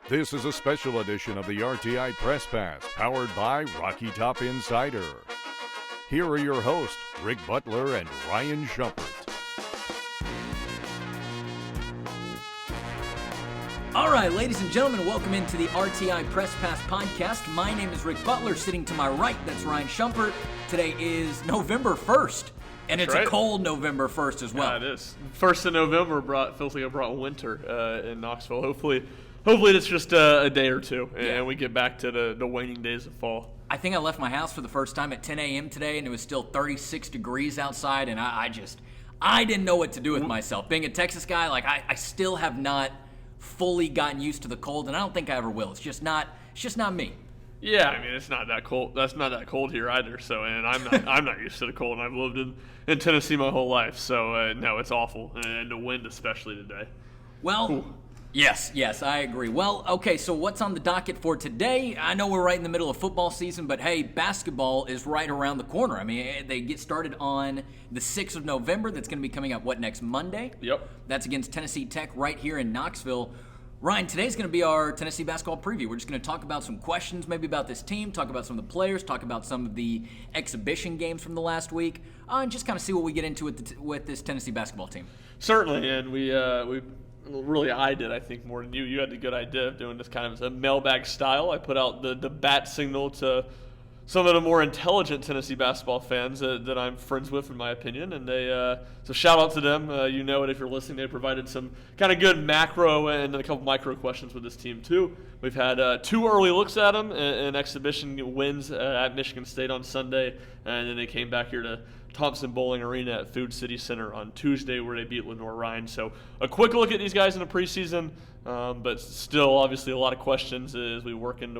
This is a special edition of the RTI Press Pass, powered by Rocky Top Insider. Here are your hosts, Rick Butler and Ryan Shumpert. All right, ladies and gentlemen, welcome into the RTI Press Pass podcast. My name is Rick Butler. Sitting to my right, that's Ryan Shumpert. Today is November 1st, and it's a cold November 1st as well. Yeah, it is. 1st of November feels like it brought winter in Knoxville. Hopefully it's just a day or two, and we get back to the waning days of fall. I think I left my house for the first time at 10 a.m. today, and it was still 36 degrees outside, and I didn't know what to do with myself. Being a Texas guy, I still have not fully gotten used to the cold, and I don't think I ever will. It's just not me. Yeah, I mean, it's not that cold. That's not that cold here either. So, and I'm not used to the cold, and I've lived in Tennessee my whole life. So, no, it's awful, and the wind especially today. Well, Ooh. Yes, I agree. Well, okay, so what's on the docket for today? I know we're right in the middle of football season, but hey, basketball is right around the corner. I mean, they get started on the 6th of November. That's going to be coming up, next Monday? Yep. That's against Tennessee Tech right here in Knoxville. Ryan, today's going to be our Tennessee basketball preview. We're just going to talk about some questions maybe about this team, talk about some of the players, talk about some of the exhibition games from the last week, and just kind of see what we get into with this Tennessee basketball team. Certainly, and we really, I did, I think, more than you. You had the good idea of doing this kind of a mailbag style. I put out the bat signal to some of the more intelligent Tennessee basketball fans that I'm friends with, in my opinion. And so shout out to them. You know it if you're listening. They provided some kind of good macro and a couple micro questions with this team, too. We've had 2 early looks at them and exhibition wins at Michigan State on Sunday. And then they came back here to Thompson Bowling Arena at Food City Center on Tuesday, where they beat Lenoir-Rhyne. So a quick look at these guys in the preseason, but still obviously a lot of questions as we work into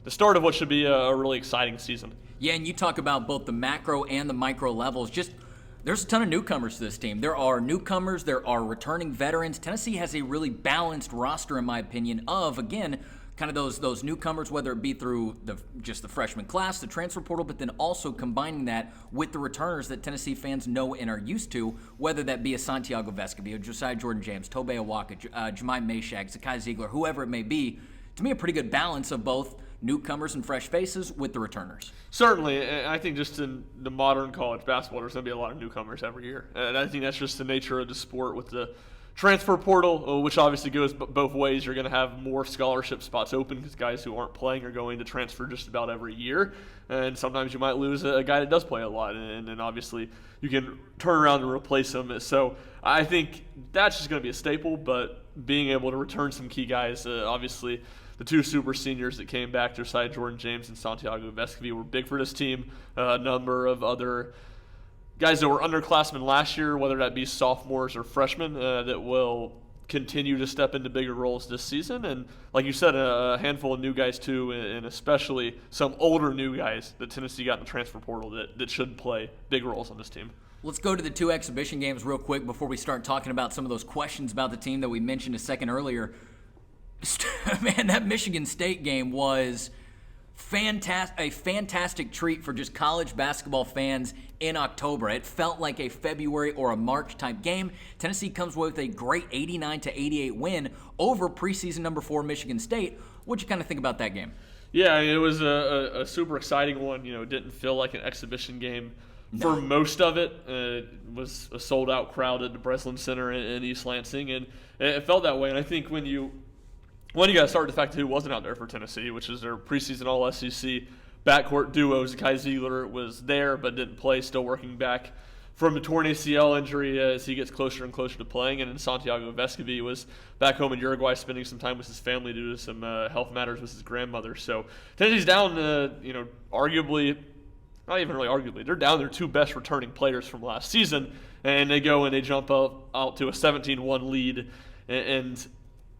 the start of what should be a really exciting season. Yeah, and you talk about both the macro and the micro levels. There's a ton of newcomers to this team. There are newcomers, there are returning veterans. Tennessee has a really balanced roster, in my opinion, of, again, kind of those newcomers, whether it be through just the freshman class, the transfer portal, but then also combining that with the returners that Tennessee fans know and are used to, whether that be a Santiago Vescovi, a Josiah Jordan-James, Tobe Awaka, Jemai Meshack, Zakai Ziegler, whoever it may be. To me, a pretty good balance of both newcomers and fresh faces with the returners. Certainly, and I think just in the modern college basketball, there's going to be a lot of newcomers every year. And I think that's just the nature of the sport with the transfer portal, which obviously goes both ways. You're going to have more scholarship spots open because guys who aren't playing are going to transfer just about every year. And sometimes you might lose a guy that does play a lot, and then obviously you can turn around and replace him. So I think that's just going to be a staple, but being able to return some key guys, obviously the 2 super seniors that came back, Josiah Jordan-James and Santiago Vescovi, were big for this team. A number of other guys that were underclassmen last year, whether that be sophomores or freshmen, that will continue to step into bigger roles this season. And like you said, a handful of new guys too, and especially some older new guys that Tennessee got in the transfer portal that should play big roles on this team. Let's go to the 2 exhibition games real quick before we start talking about some of those questions about the team that we mentioned a second earlier. Man, that Michigan State game was a fantastic treat for just college basketball fans in October. It felt like a February or a March type game. Tennessee comes away with a great 89-88 win over preseason number 4 Michigan State. What'd you kind of think about that game? Yeah, it was a super exciting one. It didn't feel like an exhibition game for most of it. It was a sold-out crowd at the Breslin Center in East Lansing, and it felt that way. And I think when you got to start with the fact that who wasn't out there for Tennessee, which is their preseason All-SEC backcourt duo. Zakai Ziegler was there but didn't play, still working back from a torn ACL injury as he gets closer and closer to playing. And then Santiago Vescovi was back home in Uruguay spending some time with his family due to some health matters with his grandmother. So Tennessee's down, arguably, not even really arguably, they're down their 2 best returning players from last season. And they go and they jump out to a 17-1 lead. And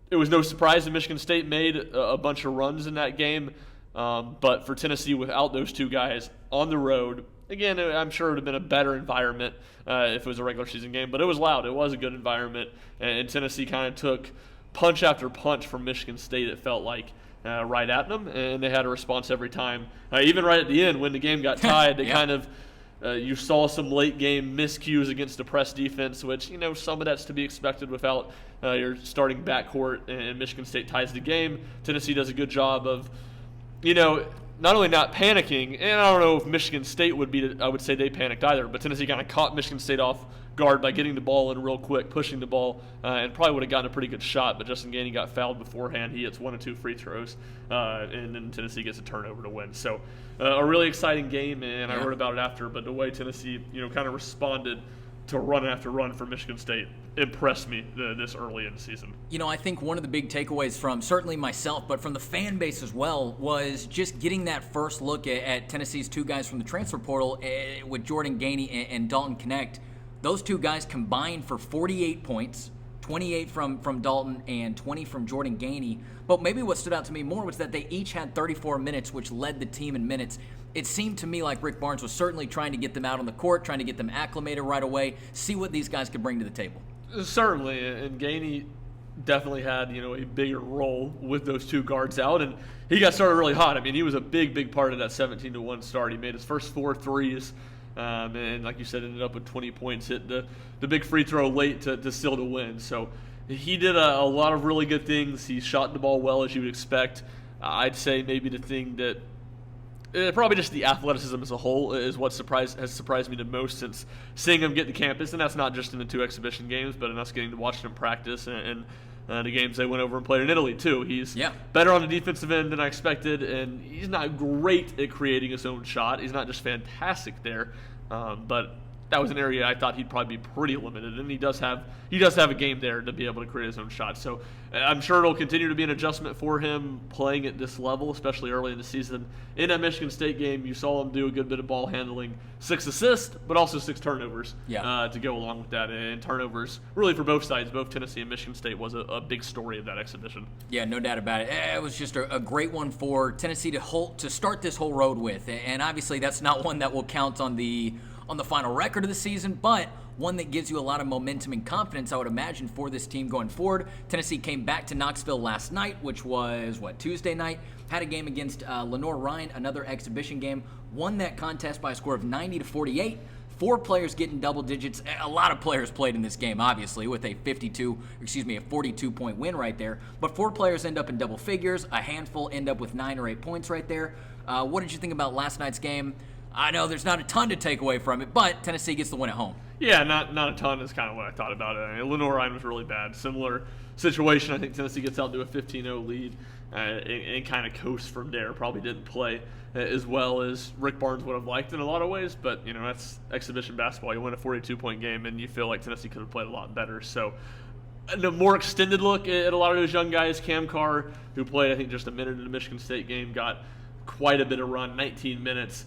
it was no surprise that Michigan State made a bunch of runs in that game. But for Tennessee, without those 2 guys on the road, again, I'm sure it would have been a better environment if it was a regular season game. But it was loud. It was a good environment. And Tennessee kind of took punch after punch from Michigan State, it felt like, right at them. And they had a response every time. Even right at the end, when the game got tied, they kind of You saw some late game miscues against a press defense, which, some of that's to be expected without your starting backcourt, and Michigan State ties the game. Tennessee does a good job of, not only not panicking, and I don't know if Michigan State I would say they panicked either, but Tennessee kind of caught Michigan State off guard by getting the ball in real quick, pushing the ball, and probably would have gotten a pretty good shot, but Justin Gainey got fouled beforehand. He hits 1 of 2 free throws, and then Tennessee gets a turnover to win. So a really exciting game, and I wrote about it after, but the way Tennessee, kind of responded to run after run for Michigan State impressed me this early in the season. I think one of the big takeaways from certainly myself, but from the fan base as well, was just getting that first look at Tennessee's 2 guys from the transfer portal with Jordan Gainey and Dalton Knecht. Those 2 guys combined for 48 points, 28 from Dalton and 20 from Jordan Gainey. But maybe what stood out to me more was that they each had 34 minutes, which led the team in minutes. It seemed to me like Rick Barnes was certainly trying to get them out on the court, trying to get them acclimated right away, see what these guys could bring to the table. Certainly, and Gainey definitely had, a bigger role with those 2 guards out, and he got started really hot. I mean, he was a big part of that 17-1 start. He made his first 4 threes, and like you said, ended up with 20 points, hit the big free throw late to seal the win. So he did a lot of really good things. He shot the ball well, as you would expect. I'd say maybe the thing that probably just the athleticism as a whole is what has surprised me the most since seeing him get to campus, and that's not just in the 2 exhibition games, but in us getting to watch him practice and the games they went over and played in Italy too. He's better on the defensive end than I expected, and he's not great at creating his own shot. He's not just fantastic there, but that was an area I thought he'd probably be pretty limited, and he does have a game there to be able to create his own shot. So I'm sure it'll continue to be an adjustment for him playing at this level, especially early in the season. In that Michigan State game, you saw him do a good bit of ball handling, 6 assists, but also 6 turnovers to go along with that. And turnovers, really for both sides, both Tennessee and Michigan State, was a big story of that exhibition. Yeah, no doubt about it. It was just a great one for Tennessee to start this whole road with, and obviously that's not one that will count on the final record of the season, but one that gives you a lot of momentum and confidence, I would imagine, for this team going forward. Tennessee came back to Knoxville last night, which was, Tuesday night. Had a game against Lenoir-Rhyne, another exhibition game. Won that contest by a score of 90-48. 4 players getting double digits. A lot of players played in this game, obviously, with a 42-point win right there. But 4 players end up in double figures. A handful end up with 9 or 8 points right there. What did you think about last night's game? I know there's not a ton to take away from it, but Tennessee gets the win at home. Yeah, not a ton is kind of what I thought about it. I mean, Lenoir-Rhyne was really bad. Similar situation. I think Tennessee gets out to a 15-0 lead and kind of coasts from there. Probably didn't play as well as Rick Barnes would have liked in a lot of ways, but that's exhibition basketball. You win a 42-point game, and you feel like Tennessee could have played a lot better. So a more extended look at a lot of those young guys. Cam Carr, who played I think just a minute in the Michigan State game, got quite a bit of run, 19 minutes.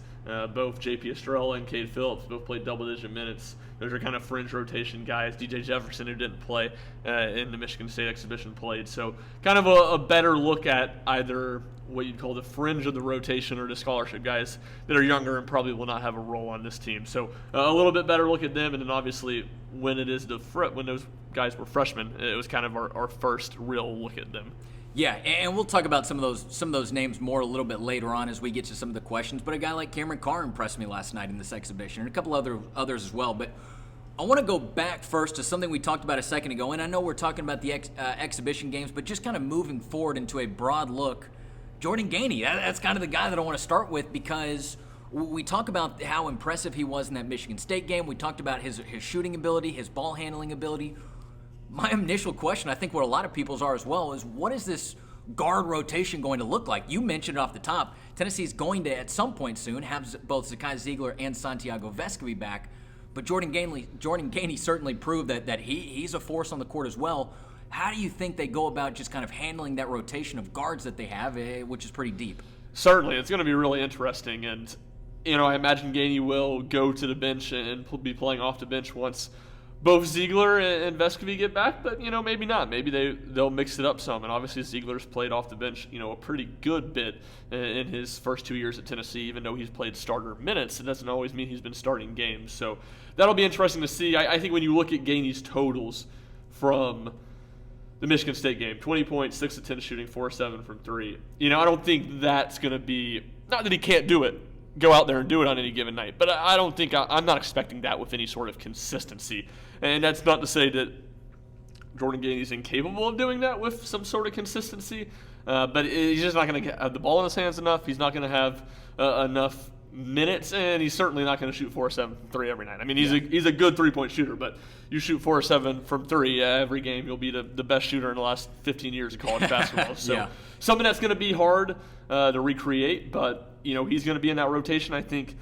Both J.P. Estrella and Cade Phillips both played double-digit minutes. Those are kind of fringe rotation guys. DJ Jefferson, who didn't play in the Michigan State exhibition, played. So kind of a better look at either what you'd call the fringe of the rotation or the scholarship guys that are younger and probably will not have a role on this team. So a little bit better look at them. And then obviously when when those guys were freshmen, it was kind of our first real look at them. Yeah, and we'll talk about some of those names more a little bit later on as we get to some of the questions. But a guy like Cameron Carr impressed me last night in this exhibition, and a couple others as well. But I want to go back first to something we talked about a second ago, and I know we're talking about the exhibition games, but just kind of moving forward into a broad look. Jordan Gainey, that's kind of the guy that I want to start with, because we talk about how impressive he was in that Michigan State game. We talked about his shooting ability, his ball handling ability. My initial question, I think what a lot of people's are as well, is what is this guard rotation going to look like? You mentioned it off the top. Tennessee's going to, at some point soon, have both Zakai Ziegler and Santiago Vescovi back. But Jordan Gainey certainly proved that he's a force on the court as well. How do you think they go about just kind of handling that rotation of guards that they have, which is pretty deep? Certainly. It's going to be really interesting. And, I imagine Gainey will go to the bench and be playing off the bench once both Ziegler and Vescovi get back, but, maybe not. Maybe they'll mix it up some. And obviously Ziegler's played off the bench, a pretty good bit in his first 2 years at Tennessee, even though he's played starter minutes. It doesn't always mean he's been starting games. So that'll be interesting to see. I think when you look at Gainey's totals from the Michigan State game, 20 points, 6 of 10 shooting, 4 of 7 from 3. I don't think that's going to be, not that he can't do it, go out there and do it on any given night. But I don't think I'm not expecting that with any sort of consistency. And that's not to say that Jordan Gainey's incapable of doing that with some sort of consistency. But he's just not going to have the ball in his hands enough. He's not going to have enough minutes, and he's certainly not going to shoot 4 or 7 from 3 every night. I mean, he's a good three-point shooter, but you shoot 4 or 7 from 3 every game, you'll be the best shooter in the last 15 years of college basketball. So something that's going to be hard to recreate, but he's going to be in that rotation. I think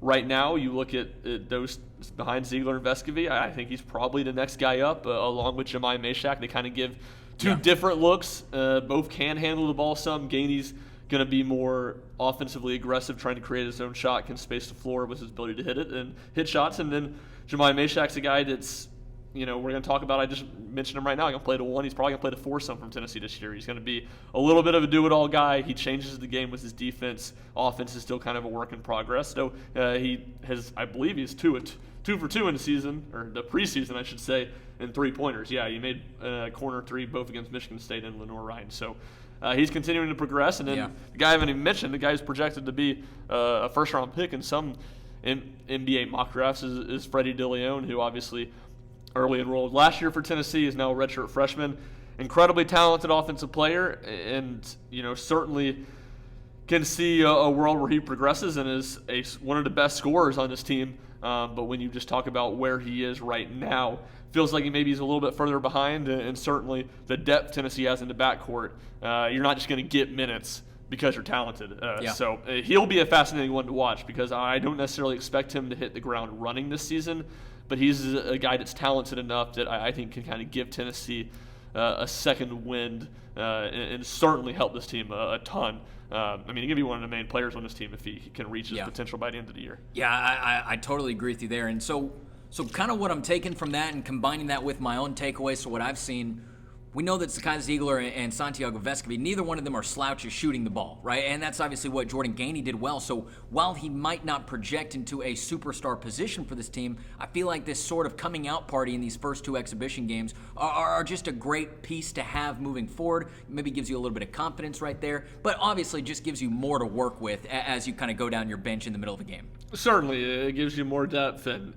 right now you look at those behind Ziegler and Vescovy, I think he's probably the next guy up, along with Jemai Meshack. They kind of give two different looks. Both can handle the ball some. Gainey's going to be more offensively aggressive, trying to create his own shot, can space the floor with his ability to hit it and hit shots. And then Jemai Meshack's a guy that's, we're going to talk about. I just mentioned him right now. He's going to play the 1. He's probably going to play the 4 some from Tennessee this year. He's going to be a little bit of a do-it-all guy. He changes the game with his defense. Offense is still kind of a work in progress. So he has, I believe, he's 2 for 2 in the season, or the preseason, I should say, in 3-pointers. Yeah, he made corner 3 both against Michigan State and Lenore Ryan. So he's continuing to progress. And then the guy I haven't even mentioned, the guy who's projected to be a first-round pick in some NBA mock drafts is Freddie DeLeon, who obviously early enrolled last year for Tennessee, is now a redshirt freshman. Incredibly talented offensive player, and certainly can see a world where he progresses and is one of the best scorers on this team. But when you just talk about where he is right now, feels like maybe he's a little bit further behind, and certainly the depth Tennessee has in the backcourt, you're not just going to get minutes because you're talented. So he'll be a fascinating one to watch, because I don't necessarily expect him to hit the ground running this season, but he's a guy that's talented enough that I think can kind of give Tennessee a second wind and certainly help this team a ton. I mean, he could be one of the main players on this team if he can reach his potential by the end of the year. Yeah, I totally agree with you there. And so kind of what I'm taking from that and combining that with my own takeaways, so what I've seen, we know that Zakai Ziegler and Santiago Vescovy, neither one of them are slouches shooting the ball, right? And that's obviously what Jordan Gainey did well. So while he might not project into a superstar position for this team, I feel like this sort of coming out party in these first 2 exhibition games are just a great piece to have moving forward. Maybe gives you a little bit of confidence right there, but obviously just gives you more to work with as you kind of go down your bench in the middle of a game. Certainly, it gives you more depth, and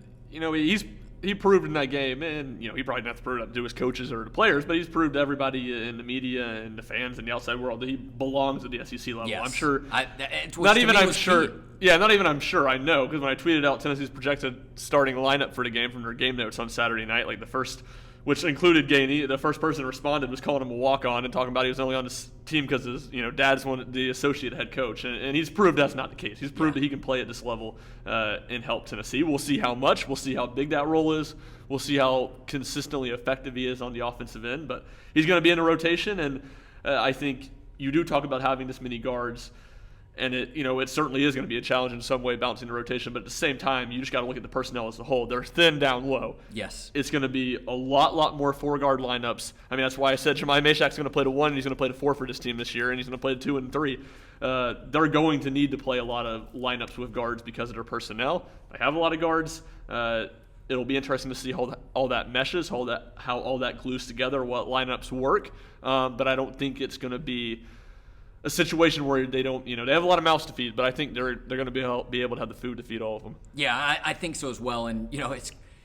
he proved in that game, and he probably didn't have to prove it to his coaches or the players, but he's proved to everybody in the media and the fans and the outside world that he belongs at the SEC level. Yes. I'm sure. Not even I'm sure. I know, because when I tweeted out Tennessee's projected starting lineup for the game from their game notes on Saturday night, like the first, which included Gainey, the first person who responded was calling him a walk-on and talking about he was only on this team because his dad's the associate head coach, and he's proved that's not the case. He's proved that he can play at this level and help Tennessee. We'll see how much. We'll see how big that role is. We'll see how consistently effective he is on the offensive end. But he's going to be in a rotation, and I think you do talk about having this many guards. And it certainly is going to be a challenge in some way, balancing the rotation. But at the same time, you just got to look at the personnel as a whole. They're thin down low. Yes. It's going to be a lot more 4-guard lineups. I mean, that's why I said Jemai Meshack's going to play the 1, and he's going to play the 4 for this team this year, and he's going to play the 2 and 3. They're going to need to play a lot of lineups with guards because of their personnel. They have a lot of guards. It'll be interesting to see how all that meshes, how all that glues together, what lineups work. But I don't think it's going to be a situation where they don't, they have a lot of mouths to feed, but I think they're going to be able to have the food to feed all of them. Yeah, I think so as well. And,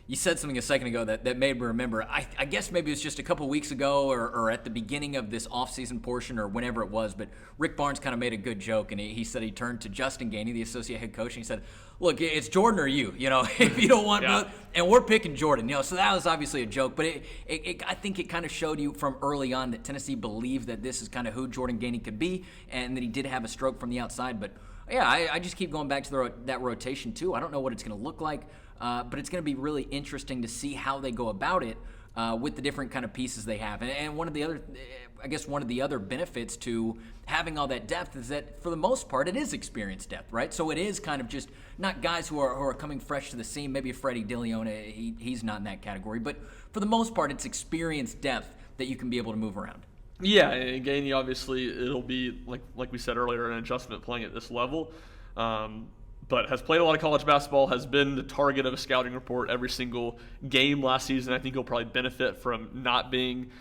you said something a second ago that made me remember. I guess maybe it was just a couple weeks ago or at the beginning of this offseason portion or whenever it was, but Rick Barnes kind of made a good joke, and he said he turned to Justin Gainey, the associate head coach, and he said, look, it's Jordan or you, if you don't want both, and we're picking Jordan, so that was obviously a joke, but I think it kind of showed you from early on that Tennessee believed that this is kind of who Jordan Gainey could be, and that he did have a stroke from the outside, but yeah, I just keep going back to that rotation too. I don't know what it's going to look like, but it's going to be really interesting to see how they go about it with the different kind of pieces they have. And one of the other benefits to having all that depth is that for the most part it is experience depth, right? So it is kind of just not guys who are coming fresh to the scene. Maybe Freddie DeLeon, he's not in that category, but for the most part it's experience depth that you can be able to move around. Yeah, and Gainey, obviously, it'll be, like we said earlier, an adjustment playing at this level. but has played a lot of college basketball, has been the target of a scouting report every single game last season. I think he'll probably benefit from not being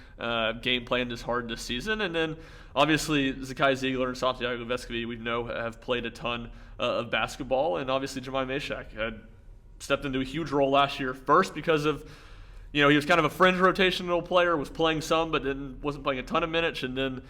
game planned as hard this season. And then obviously Zakai Ziegler and Santiago Vescovi, we know, have played a ton of basketball. And obviously Jemai Meshack had stepped into a huge role last year, first because of, he was kind of a fringe rotational player, was playing some, but wasn't playing a ton of minutes. And then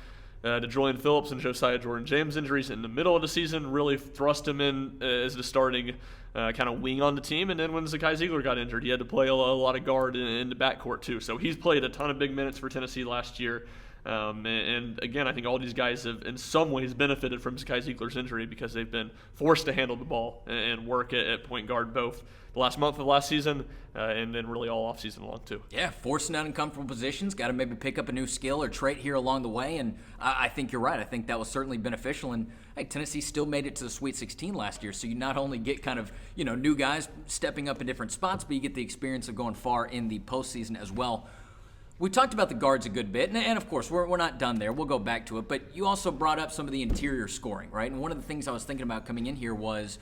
the Julian Phillips and Josiah Jordan-James injuries in the middle of the season really thrust him in as the starting kind of wing on the team. And then when Zakai Ziegler got injured, he had to play a lot of guard in the backcourt too. So he's played a ton of big minutes for Tennessee last year. And again, I think all these guys have in some ways benefited from Zakai Ziegler's injury because they've been forced to handle the ball and work at point guard both the last month of last season and then really all off season long too. Yeah, forcing out uncomfortable positions, got to maybe pick up a new skill or trait here along the way, and I think you're right. I think that was certainly beneficial, and hey, Tennessee still made it to the Sweet 16 last year, so you not only get kind of, new guys stepping up in different spots, but you get the experience of going far in the postseason as well. We talked about the guards a good bit, and of course, we're not done there. We'll go back to it, but you also brought up some of the interior scoring, right? And one of the things I was thinking about coming in here was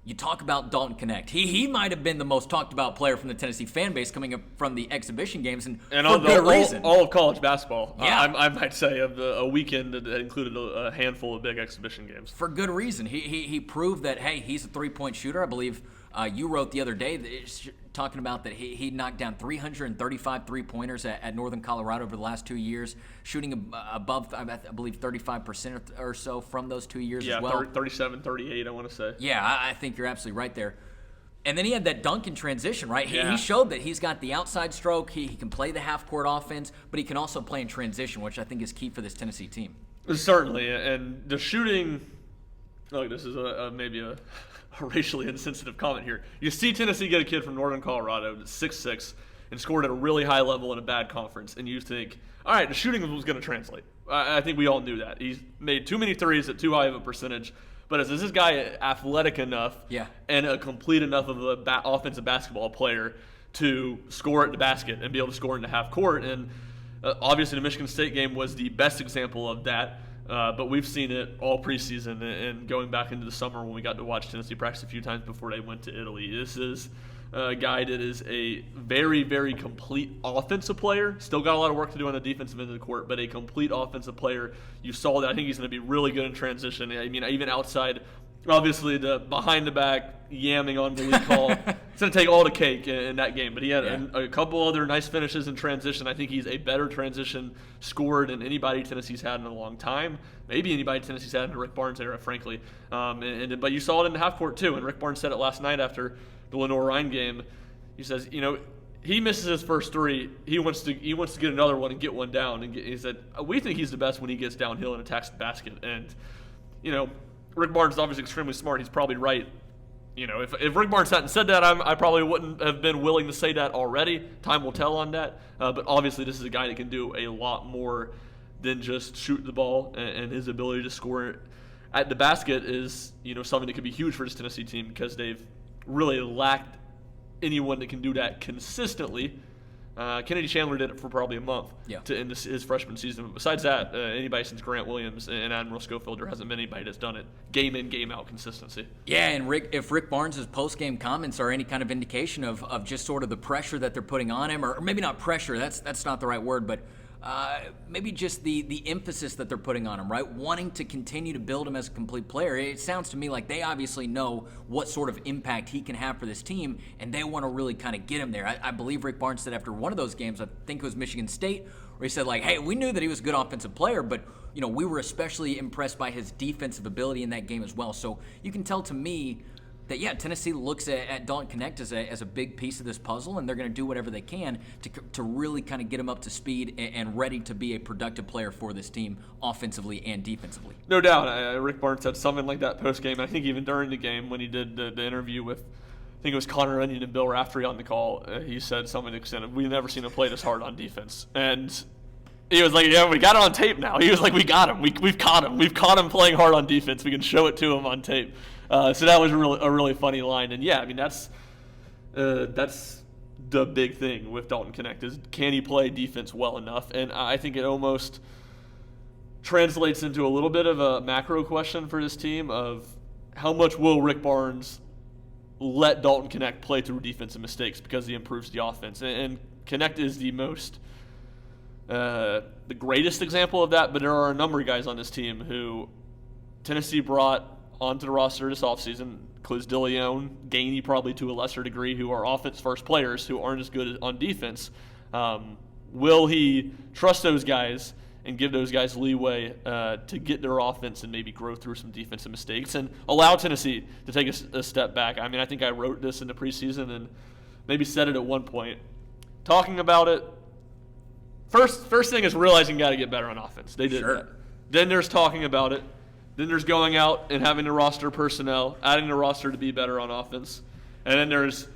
you talk about Dalton Connect. He might have been the most talked about player from the Tennessee fan base coming up from the exhibition games, and for good reason. All of college basketball, yeah. I might say, of a weekend that included a handful of big exhibition games. For good reason. He proved that, hey, he's a three-point shooter. I believe you wrote the other day talking about that he knocked down 335 three-pointers at Northern Colorado over the last 2 years, shooting above, I believe, 35% or so from those 2 years as well. 37, 38, I want to say. Yeah, I think you're absolutely right there. And then he had that dunk in transition, right? Yeah. He showed that he's got the outside stroke. He can play the half-court offense, but he can also play in transition, which I think is key for this Tennessee team. Certainly, and the shooting, look, this is maybe a racially insensitive comment here. You see Tennessee get a kid from Northern Colorado that's 6'6", and scored at a really high level in a bad conference, and you think, all right, the shooting was going to translate. I think we all knew that. He's made too many threes at too high of a percentage. But is this guy athletic enough and a complete enough of an offensive basketball player to score at the basket and be able to score in the half court? And obviously the Michigan State game was the best example of that. But we've seen it all preseason and going back into the summer when we got to watch Tennessee practice a few times before they went to Italy. This is a guy that is a very, very complete offensive player. Still got a lot of work to do on the defensive end of the court, but a complete offensive player. You saw that. I think he's going to be really good in transition. I mean, even outside, obviously the behind-the-back yamming on Malik Hall. It's going to take all the cake in that game. But he had a couple other nice finishes in transition. I think he's a better transition scorer than anybody Tennessee's had in a long time. Maybe anybody Tennessee's had in the Rick Barnes era, frankly. But you saw it in the half court too. And Rick Barnes said it last night after the Lenore-Rhine game. He says, he misses his first three. He wants to get another one and get one down. And he said, we think he's the best when he gets downhill and attacks the basket. And, Rick Barnes is obviously extremely smart. He's probably right. If Rick Barnes hadn't said that, I probably wouldn't have been willing to say that already. Time will tell on that. But obviously this is a guy that can do a lot more than just shoot the ball, and his ability to score at the basket is, something that could be huge for this Tennessee team because they've really lacked anyone that can do that consistently. Kennedy Chandler did it for probably a month to end his freshman season. But besides that, anybody since Grant Williams and Admiral Schofield, there hasn't been anybody that's done it game in, game out consistency. Yeah, and if Rick Barnes' post-game comments are any kind of indication of just sort of the pressure that they're putting on him, or maybe not pressure, that's not the right word, but maybe just the emphasis that they're putting on him, right? Wanting to continue to build him as a complete player. It sounds to me like they obviously know what sort of impact he can have for this team, and they want to really kind of get him there. I believe Rick Barnes said after one of those games, I think it was Michigan State, where he said, hey, we knew that he was a good offensive player, but we were especially impressed by his defensive ability in that game as well. So you can tell to me that, Tennessee looks at Dalton Connect as a big piece of this puzzle, and they're going to do whatever they can to really kind of get him up to speed and ready to be a productive player for this team offensively and defensively. No doubt. Rick Barnes said something like that post-game. I think even during the game when he did the interview with, I think it was Connor Onion and Bill Raftery on the call, he said something to the extent of, we've never seen him play this hard on defense. And he was like, we got it on tape now. He was like, we got him. We've caught him. We've caught him playing hard on defense. We can show it to him on tape. So that was a really funny line. And, that's the big thing with Dalton Connect is can he play defense well enough? And I think it almost translates into a little bit of a macro question for this team of how much will Rick Barnes let Dalton Knecht play through defensive mistakes because he improves the offense. And Knecht is the greatest example of that, but there are a number of guys on this team who Tennessee brought onto the roster this offseason, includes DeLeon, Gainey probably to a lesser degree, who are offense-first players who aren't as good on defense. Will he trust those guys and give those guys leeway to get their offense and maybe grow through some defensive mistakes and allow Tennessee to take a step back? I mean, I think I wrote this in the preseason and maybe said it at one point. Talking about it, first thing is realizing you got to get better on offense. They did that. Then there's talking about it. Then there's going out and having the roster personnel, adding the roster to be better on offense. And then there's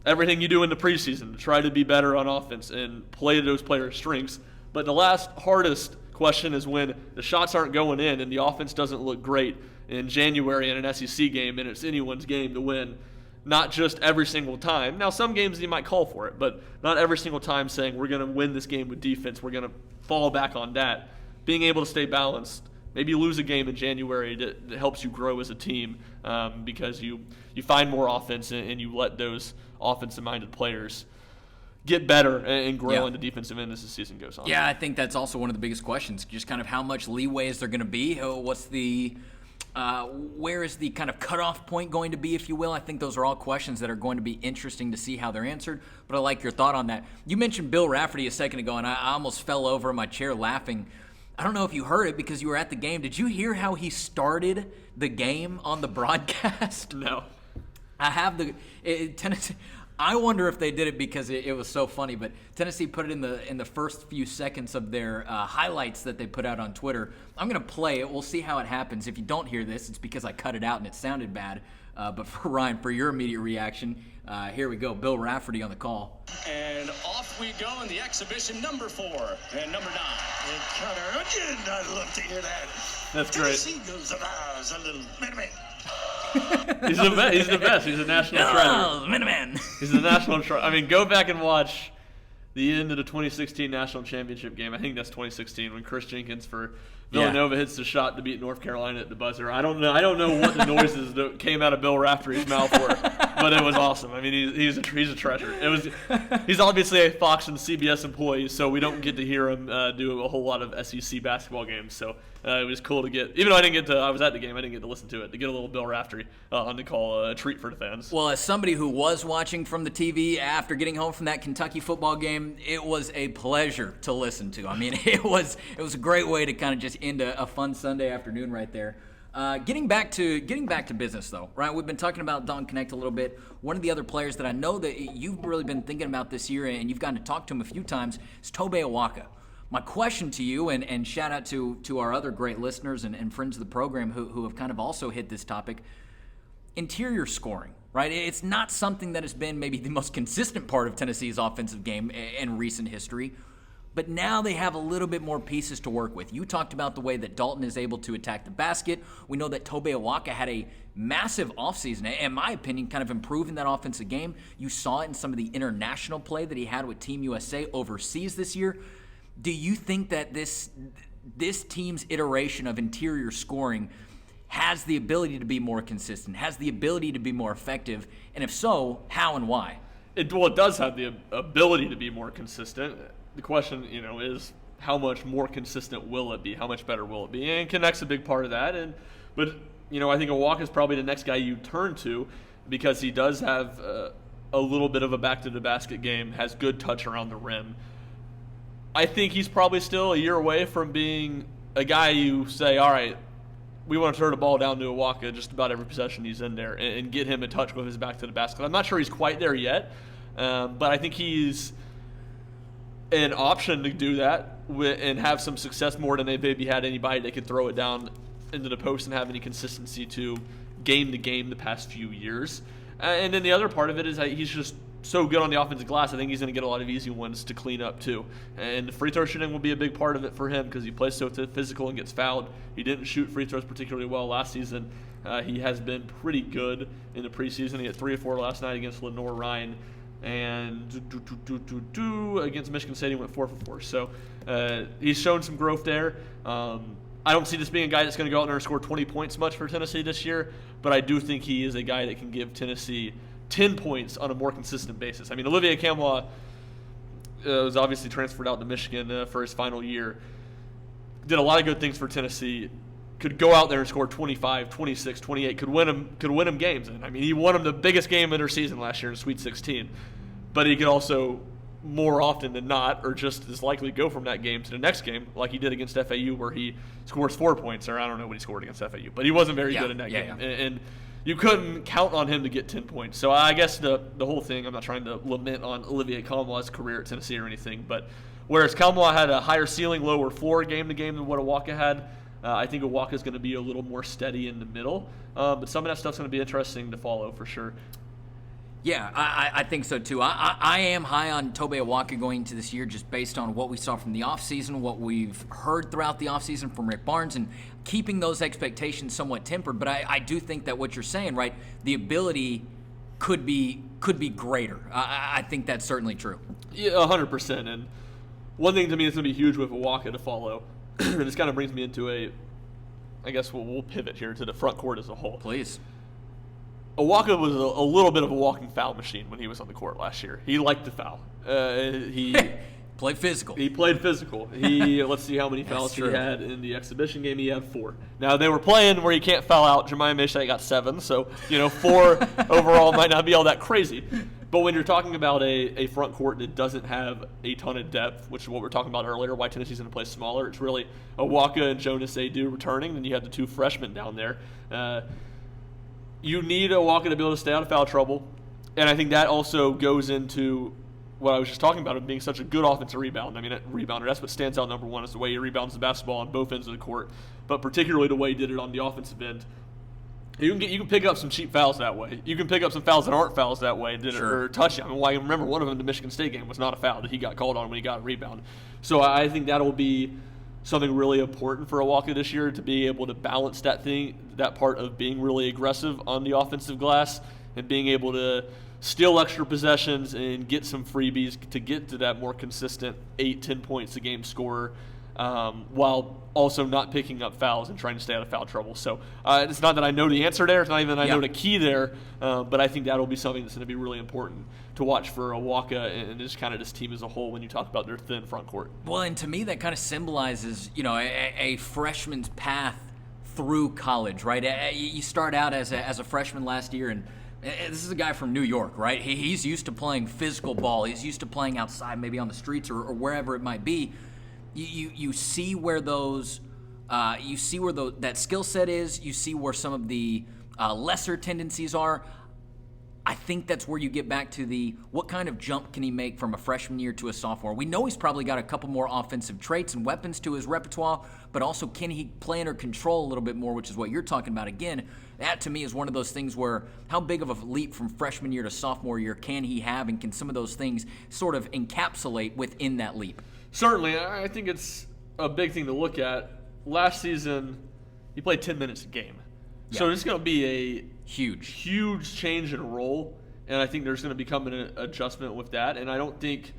everything you do in the preseason to try to be better on offense and play to those players' strengths. But the last hardest question is when the shots aren't going in and the offense doesn't look great in January in an SEC game, and it's anyone's game to win. Not just every single time. Now, some games you might call for it, but not every single time saying we're going to win this game with defense. We're going to fall back on that. Being able to stay balanced. Maybe you lose a game in January that helps you grow as a team because you find more offense and you let those offensive-minded players get better and grow in the defensive end as the season goes on. Yeah, I think that's also one of the biggest questions. Just kind of how much leeway is there going to be? What's the where is the kind of cutoff point going to be, if you will? I think those are all questions that are going to be interesting to see how they're answered, but I like your thought on that. You mentioned Bill Raftery a second ago, and I almost fell over in my chair laughing. I don't know if you heard it because you were at the game. Did you hear how he started the game on the broadcast? No. I have Tennessee. I wonder if they did it because it was so funny, but Tennessee put it in the first few seconds of their highlights that they put out on Twitter. I'm going to play it. We'll see how it happens. If you don't hear this, it's because I cut it out and it sounded bad. But for Ryan, for your immediate reaction, here we go. Bill Raftery on the call. And off we go in the exhibition number 4 and number 9. And Connor, I'd love to hear that. That's great. Tennessee goes around a little Minuteman. He's the best. He's the best. He's a national treasure. Minuteman. He's the national treasure. I mean, go back and watch the end of the 2016 national championship game. I think that's 2016 when Chris Jenkins for Villanova hits the shot to beat North Carolina at the buzzer. I don't know what the noises that came out of Bill Raftery's mouth were, but it was awesome. I mean, he's a treasure. He's obviously a Fox and CBS employee, so we don't get to hear him do a whole lot of SEC basketball games. So it was cool to get, even though I was at the game, I didn't get to listen to it. To get a little Bill Raftery on the call, a treat for the fans. Well, as somebody who was watching from the TV after getting home from that Kentucky football game, it was a pleasure to listen to. I mean, it was a great way to kind of just end a fun Sunday afternoon right there. Getting back to business though, right? We've been talking about Dalton Knecht a little bit. One of the other players that I know that you've really been thinking about this year, and you've gotten to talk to him a few times, is Tobe Awaka. My question to you, and shout out to our other great listeners and friends of the program who have kind of also hit this topic, interior scoring, right? It's not something that has been maybe the most consistent part of Tennessee's offensive game in recent history, but now they have a little bit more pieces to work with. You talked about the way that Dalton is able to attack the basket. We know that Tobe Awaka had a massive offseason, in my opinion, kind of improving that offensive game. You saw it in some of the international play that he had with Team USA overseas this year. Do you think that this team's iteration of interior scoring has the ability to be more consistent, has the ability to be more effective? And if so, how and why? It does have the ability to be more consistent. The question, is how much more consistent will it be? How much better will it be? And Knecht's a big part of that. But I think Awaka is probably the next guy you turn to because he does have a little bit of a back-to-the-basket game, has good touch around the rim. I think he's probably still a year away from being a guy you say, all right, we want to throw the ball down to Awaka just about every possession he's in there and get him a touch with his back to the basket. I'm not sure he's quite there yet, but I think he's an option to do that and have some success more than they maybe had anybody that could throw it down into the post and have any consistency to game the past few years. And then the other part of it is that he's just so good on the offensive glass. I think he's going to get a lot of easy ones to clean up too. And the free throw shooting will be a big part of it for him because he plays so physical and gets fouled. He didn't shoot free throws particularly well last season. He has been pretty good in the preseason. He had 3 or 4 last night against Lenore Ryan. And against Michigan State, he went 4 for 4. So he's shown some growth there. I don't see this being a guy that's going to go out there and score 20 points much for Tennessee this year, but I do think he is a guy that can give Tennessee 10 points on a more consistent basis. I mean, Olivier Camois was obviously transferred out to Michigan for his final year. Did a lot of good things for Tennessee. Could go out there and score 25, 26, 28. Could win them games. And I mean, he won them the biggest game of their season last year in Sweet 16. But he could also, more often than not, or just as likely go from that game to the next game, like he did against FAU, where he scores 4 points. Or I don't know what he scored against FAU, but he wasn't very good in that game. Yeah. And you couldn't count on him to get 10 points. So I guess the whole thing, I'm not trying to lament on Olivier Camois' career at Tennessee or anything, but whereas Camois had a higher ceiling, lower floor game to game than what Awaka had, I think Awaka is going to be a little more steady in the middle. But some of that stuff's going to be interesting to follow for sure. Yeah, I think so too. I am high on Tobe Awaka going into this year just based on what we saw from the offseason, what we've heard throughout the offseason from Rick Barnes, and keeping those expectations somewhat tempered. But I do think that what you're saying, right, the ability could be greater. I think that's certainly true. Yeah, 100%. And one thing to me that's going to be huge with Awaka to follow, and this kind of brings me into I guess we'll pivot here to the front court as a whole. Please. Awaka was a little bit of a walking foul machine when he was on the court last year. He liked to foul. He played physical. He played physical. Let's see how many fouls he had in the exhibition game. He had 4. Now, they were playing where you can't foul out. Jeremiah Meshack got 7, so 4 overall might not be all that crazy. But when you're talking about a front court that doesn't have a ton of depth, which is what we were talking about earlier, why Tennessee's going to play smaller, it's really Awaka and Jonas Adu returning, and you have the 2 freshmen down there. You need Awaka to be able to stay out of foul trouble, and I think that also goes into what I was just talking about, of being such a good offensive rebounder. I mean, rebounder, that's what stands out number one, is the way he rebounds the basketball on both ends of the court, but particularly the way he did it on the offensive end. You can pick up some cheap fouls that way. You can pick up some fouls that aren't fouls that way, or touch you. I mean, I remember one of them, the Michigan State game, was not a foul that he got called on when he got a rebound. So I think that'll be something really important for Awaka this year, to be able to balance that part of being really aggressive on the offensive glass and being able to steal extra possessions and get some freebies to get to that more consistent 8-10 points a game scorer, while also not picking up fouls and trying to stay out of foul trouble. So it's not that I know the answer there. It's not even that I know the key there. But I think that'll be something that's going to be really important to watch for Awaka and just kind of this team as a whole when you talk about their thin front court. Well, and to me that kind of symbolizes, a freshman's path through college, right? You start out as a freshman last year, and this is a guy from New York, right? He's used to playing physical ball. He's used to playing outside, maybe on the streets or wherever it might be. You see where that skill set is. You see where some of the lesser tendencies are. I think that's where you get back to what kind of jump can he make from a freshman year to a sophomore. We know he's probably got a couple more offensive traits and weapons to his repertoire, but also can he play under control a little bit more, which is what you're talking about. Again, that to me is one of those things where how big of a leap from freshman year to sophomore year can he have, and can some of those things sort of encapsulate within that leap? Certainly. I think it's a big thing to look at. Last season, he played 10 minutes a game. Yeah. So it's going to be a huge change in role, and I think there's going to become an adjustment with that. And I don't think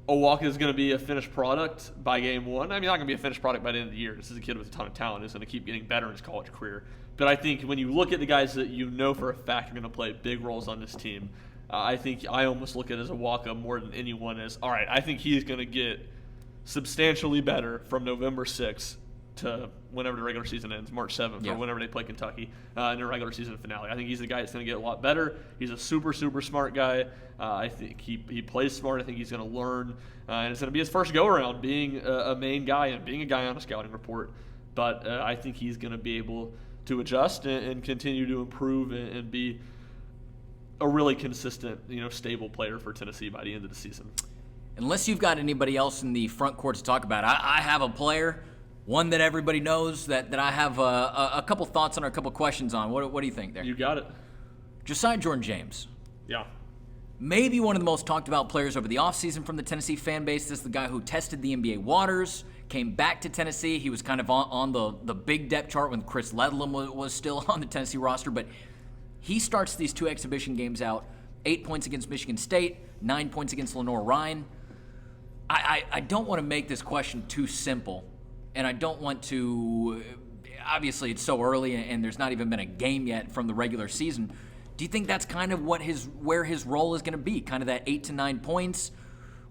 Awaka is going to be a finished product by game one. I mean, not going to be a finished product by the end of the year. This is a kid with a ton of talent. He's going to keep getting better in his college career. But I think when you look at the guys that you know for a fact are going to play big roles on this team, I think I almost look at it as Awaka more than anyone as, all right, I think he's going to get substantially better from November 6th to whenever the regular season ends, March 7th, or whenever they play Kentucky in their regular season finale. I think he's the guy that's going to get a lot better. He's a super, super smart guy. I think he plays smart. I think he's going to learn. And it's going to be his first go-around being a main guy and being a guy on a scouting report. But I think he's going to be able to adjust and continue to improve and be a really consistent, stable player for Tennessee by the end of the season. Unless you've got anybody else in the front court to talk about, I have a player, one that everybody knows, that I have a couple thoughts on or a couple questions on. What do you think there? You got it. Josiah Jordan-James. Yeah. Maybe one of the most talked about players over the offseason from the Tennessee fan base. This is the guy who tested the NBA waters, came back to Tennessee. He was kind of on the big depth chart when Chris Ledlum was still on the Tennessee roster, but he starts these 2 exhibition games out, 8 points against Michigan State, 9 points against Lenore Ryan. I don't want to make this question too simple, and I don't want to, obviously it's so early and there's not even been a game yet from the regular season. Do you think that's kind of where his role is going to be? Kind of that 8 to 9 points?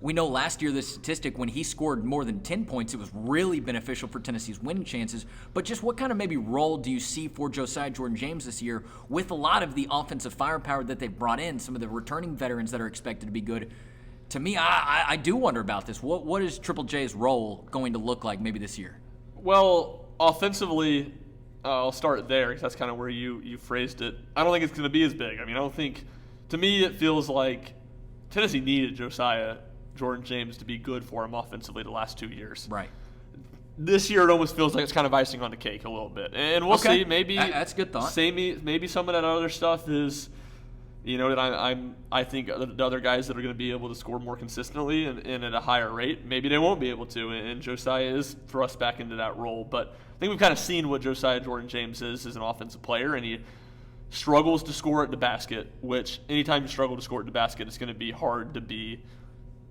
We know last year the statistic, when he scored more than 10 points, it was really beneficial for Tennessee's winning chances. But just what kind of maybe role do you see for Josiah Jordan-James this year with a lot of the offensive firepower that they've brought in, some of the returning veterans that are expected to be good? To me, I do wonder about this. What is Triple J's role going to look like maybe this year? Well, offensively, I'll start there because that's kind of where you phrased it. I don't think it's going to be as big. I mean, I don't think – to me it feels like Tennessee needed Josiah Jordan-James to be good for him offensively the last 2 years. Right. This year it almost feels like it's kind of icing on the cake a little bit. And we'll see. Maybe that's a good thought. Maybe some of that other stuff is – that I think the other guys that are going to be able to score more consistently and at a higher rate, maybe they won't be able to. And Josiah is thrust back into that role. But I think we've kind of seen what Josiah Jordan-James is as an offensive player, and he struggles to score at the basket, which anytime you struggle to score at the basket, it's going to be hard to be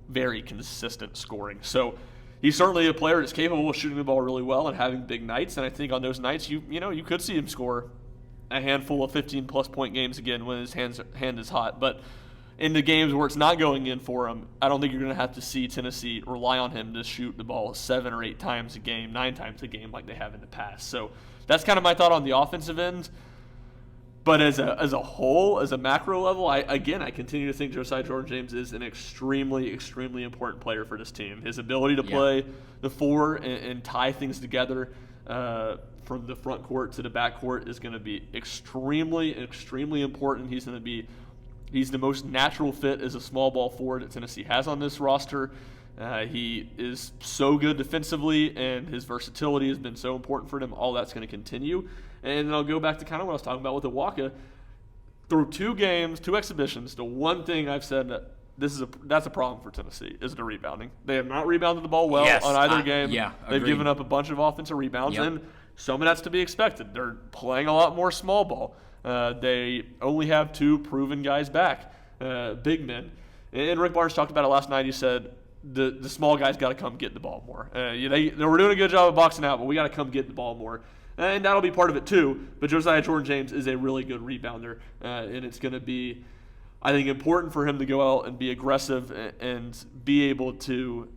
very consistent scoring. So he's certainly a player that's capable of shooting the ball really well and having big nights. And I think on those nights, you could see him score a handful of 15-plus point games again when his hand is hot. But in the games where it's not going in for him, I don't think you're going to have to see Tennessee rely on him to shoot the ball 7 or 8 times a game, 9 times a game like they have in the past. So that's kind of my thought on the offensive end. But as a whole, as a macro level, I continue to think Josiah Jordan-James is an extremely, extremely important player for this team. His ability to play the 4 and tie things together from the front court to the back court is going to be extremely, extremely important. He's the most natural fit as a small ball forward that Tennessee has on this roster. He is so good defensively, and his versatility has been so important for them. All that's going to continue. And then I'll go back to kind of what I was talking about with Iwaka. Through 2 games, 2 exhibitions, the one thing I've said that's a problem for Tennessee is the rebounding. They have not rebounded the ball well on either game. They've given up a bunch of offensive rebounds, and some of that's to be expected. They're playing a lot more small ball. They only have 2 proven guys back, big men. And Rick Barnes talked about it last night. He said the small guys got to come get the ball more. They were doing a good job of boxing out, but we got to come get the ball more. And that'll be part of it too. But Josiah Jordan-James is a really good rebounder, and it's going to be, I think, important for him to go out and be aggressive and be able to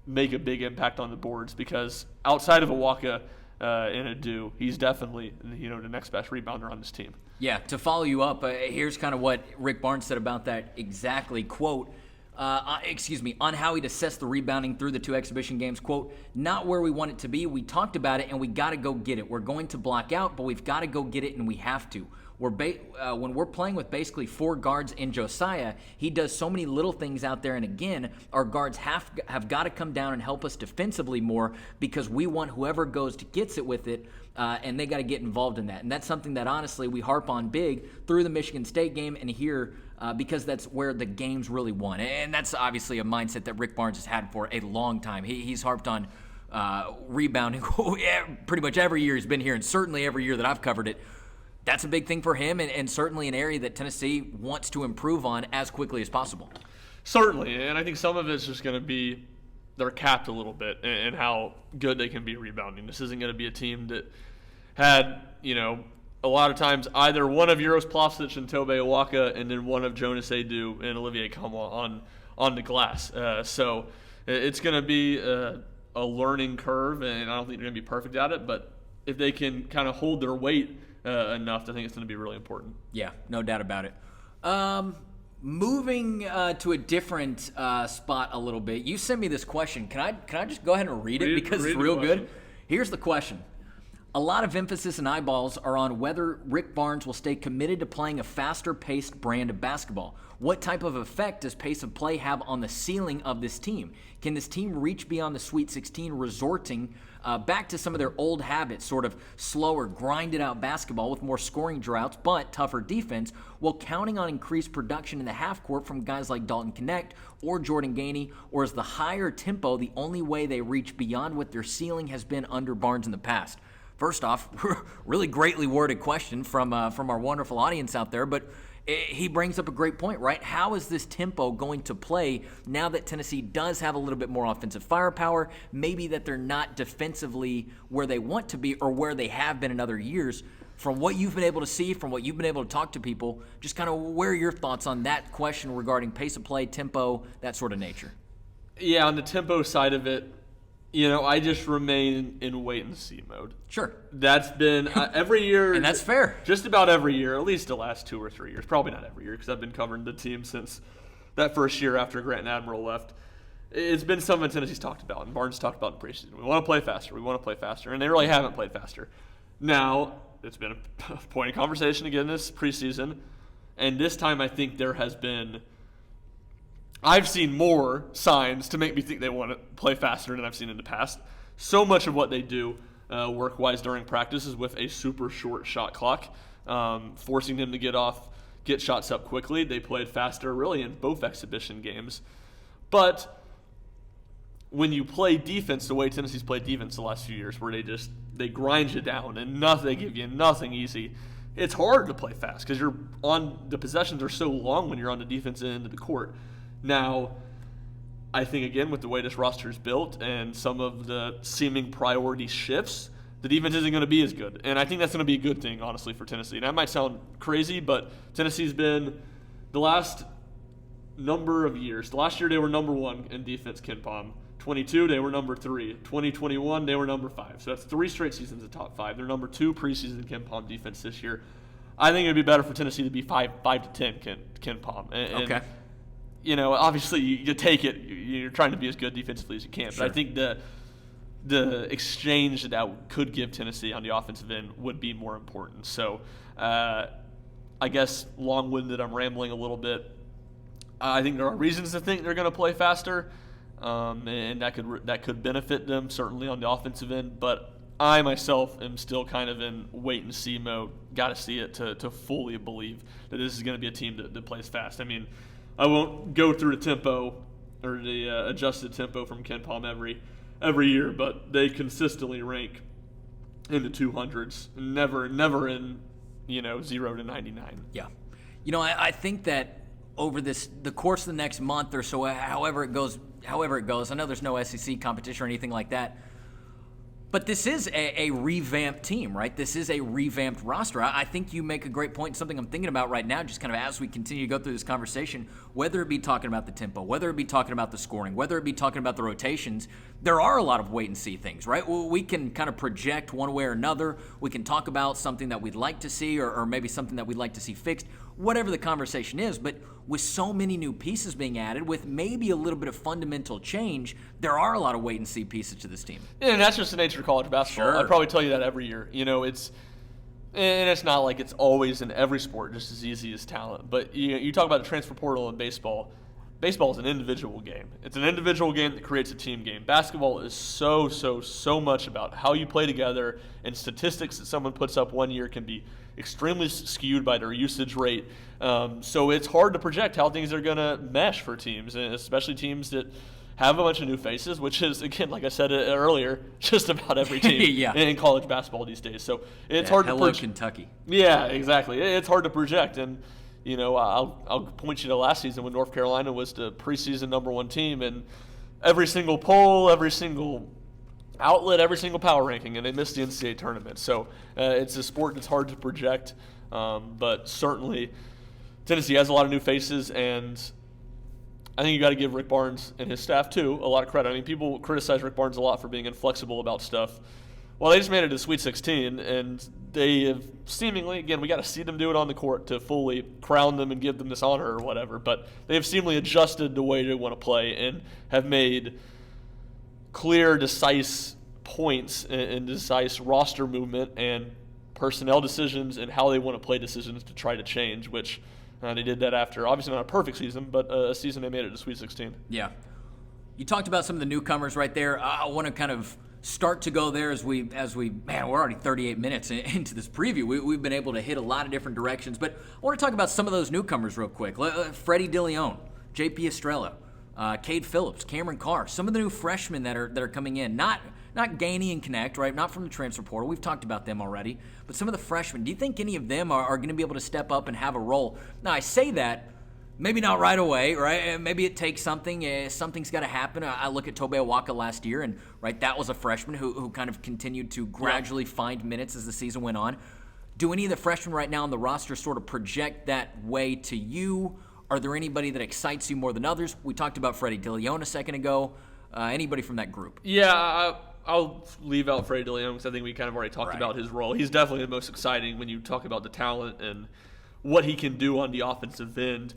make a big impact on the boards, because outside of Iwaka and Adu, he's definitely the next best rebounder on this team. Yeah, to follow you up, here's kind of what Rick Barnes said about that exactly. Quote, on how he'd assess the rebounding through the 2 exhibition games. Quote, not where we want it to be. We talked about it, and we got to go get it. We're going to block out, but we've got to go get it, and we have to. When we're playing with basically 4 guards in Josiah, he does so many little things out there. And again, our guards have got to come down and help us defensively more, because we want whoever goes to gets it with it, and they got to get involved in that. And that's something that honestly we harp on big through the Michigan State game and here, because that's where the game's really won. And that's obviously a mindset that Rick Barnes has had for a long time. He's harped on rebounding pretty much every year he's been here, and certainly every year that I've covered it. That's a big thing for him, and certainly an area that Tennessee wants to improve on as quickly as possible. Certainly, and I think some of it's just going to be they're capped a little bit in how good they can be rebounding. This isn't going to be a team that had, a lot of times either one of Uros Plavsic and Tobe Iwaka and then one of Jonas Adu and Olivier Kamwa on the glass. So it's going to be a learning curve, and I don't think they're going to be perfect at it, but if they can kind of hold their weight enough, I think it's going to be really important. Yeah, no doubt about it. Moving to a different spot a little bit. You sent me this question. Can I just go ahead and read it because it's real good? Here's the question. A lot of emphasis and eyeballs are on whether Rick Barnes will stay committed to playing a faster-paced brand of basketball. What type of effect does pace of play have on the ceiling of this team? Can this team reach beyond the Sweet 16, resorting back to some of their old habits, sort of slower, grinded-out basketball with more scoring droughts but tougher defense, while counting on increased production in the half court from guys like Dalton Knecht or Jordan Gainey? Or is the higher tempo the only way they reach beyond what their ceiling has been under Barnes in the past? First off, really greatly worded question from our wonderful audience out there, but he brings up a great point, right? How is this tempo going to play now that Tennessee does have a little bit more offensive firepower, maybe that they're not defensively where they want to be or where they have been in other years? From what you've been able to see, from what you've been able to talk to people, just kind of where are your thoughts on that question regarding pace of play, tempo, that sort of nature? Yeah, on the tempo side of it, I just remain in wait-and-see mode. Sure. That's been every year. And that's fair. Just about every year, at least the last 2 or 3 years. Probably not every year because I've been covering the team since that first year after Grant and Admiral left. It's been something Tennessee's talked about, and Barnes talked about in preseason. We want to play faster. We want to play faster. And they really haven't played faster. Now, it's been a point of conversation again this preseason. And this time I think there has been – I've seen more signs to make me think they want to play faster than I've seen in the past. So much of what they do work-wise during practice is with a super short shot clock, forcing them to get shots up quickly. They played faster really in both exhibition games. But when you play defense the way Tennessee's played defense the last few years, where they grind you down and they give you nothing easy, it's hard to play fast because the possessions are so long when you're on the defensive end of the court. Now, I think, again, with the way this roster is built and some of the seeming priority shifts, the defense isn't going to be as good. And I think that's going to be a good thing, honestly, for Tennessee. And that might sound crazy, but Tennessee's been the last number of years. The last year they were number 1 in defense, KenPom. 22, they were number 3. 2021, they were number 5. So that's 3 straight seasons of top 5. They're number 2 preseason KenPom defense this year. I think it would be better for Tennessee to be 5 to 10 KenPom. Okay. Obviously you take it. You're trying to be as good defensively as you can. Sure. But I think the exchange that could give Tennessee on the offensive end would be more important. So I guess long-winded, I'm rambling a little bit. I think there are reasons to think they're going to play faster, and that could benefit them certainly on the offensive end. But I myself am still kind of in wait-and-see mode. Got to see it to fully believe that this is going to be a team that plays fast. I mean, I won't go through the tempo or the adjusted tempo from KenPom every year, but they consistently rank in the 200s, never in 0 to 99. Yeah, I think that over the course of the next month or so, however it goes. I know there's no SEC competition or anything like that. But this is a revamped team, right? This is a revamped roster. I think you make a great point, something I'm thinking about right now, just kind of as we continue to go through this conversation, whether it be talking about the tempo, whether it be talking about the scoring, whether it be talking about the rotations, there are a lot of wait-and-see things, right? Well, we can kind of project one way or another. We can talk about something that we'd like to see or maybe something that we'd like to see fixed, whatever the conversation is. But with so many new pieces being added, with maybe a little bit of fundamental change, there are a lot of wait-and-see pieces to this team. Yeah, and that's just the nature of college basketball. Sure. I'd probably tell you that every year. It's not like it's always in every sport just as easy as talent. But you talk about the transfer portal in baseball. Baseball is an individual game. It's an individual game that creates a team game. Basketball is so much about how you play together, and statistics that someone puts up one year can be extremely skewed by their usage rate. So it's hard to project how things are going to mesh for teams, and especially teams that have a bunch of new faces, which is, again, like I said earlier, just about every team Yeah. in college basketball these days. So it's hard to project. Kentucky. Yeah, exactly. It's hard to project, and I'll point you to last season when North Carolina was the preseason number 1 team, and every single poll, every single outlet, every single power ranking, and they missed the NCAA tournament. So it's a sport that's hard to project, but certainly Tennessee has a lot of new faces, and I think you got to give Rick Barnes and his staff too a lot of credit. I mean, people criticize Rick Barnes a lot for being inflexible about stuff. Well, they just made it to Sweet 16, and they have seemingly, again, we got to see them do it on the court to fully crown them and give them this honor or whatever, but they have seemingly adjusted the way they want to play and have made clear, decisive points and decisive roster movement and personnel decisions and how they want to play decisions to try to change, which they did that after, obviously not a perfect season, but a season they made it to Sweet 16. Yeah. You talked about some of the newcomers right there. I want to kind of start to go there as we we're already 38 minutes into this preview. We've been able to hit a lot of different directions, but I want to talk about some of those newcomers real quick. Freddie DeLeon, JP Estrella, Cade Phillips, Cameron Carr, some of the new freshmen that are coming in. Not Gainey and Connect, right? Not from the transfer portal. We've talked about them already. But some of the freshmen, do you think any of them are going to be able to step up and have a role? Now, I say that, maybe not right away, right? Maybe it takes something. Something's got to happen. I look at Tobe Awaka last year, and right, that was a freshman who kind of continued to gradually find minutes as the season went on. Do any of the freshmen right now on the roster sort of project that way to you? Are there anybody that excites you more than others? We talked about Freddie DeLeon a second ago. Anybody from that group? Yeah, I'll leave out Freddie DeLeon because I think we kind of already talked about his role. He's definitely the most exciting when you talk about the talent and what he can do on the offensive end.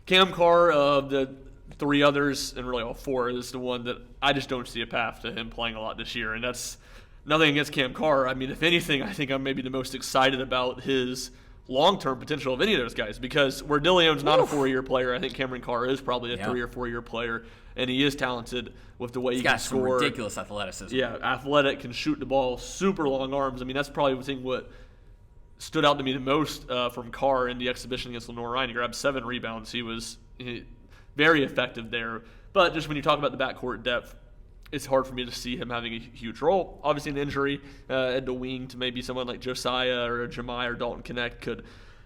Cam Carr, the three others, and really all four, is the one that I just don't see a path to him playing a lot this year. And that's nothing against Cam Carr. I mean, if anything, I think I'm maybe the most excited about his long-term potential of any of those guys, because where DeLeon's not a 4-year player, I think Cameron Carr is probably a 3 or 4-year player, and he is talented with the way he can score. He's got some ridiculous athleticism. Yeah, athletic, can shoot the ball, super long arms. I mean, that's probably the thing what stood out to me the most from Carr in the exhibition against Lenore Ryan. He grabbed 7 rebounds. He was very effective there. But just when you talk about the backcourt depth, it's hard for me to see him having a huge role. Obviously, an injury at the wing to maybe someone like Josiah or Jemai or Dalton Connect could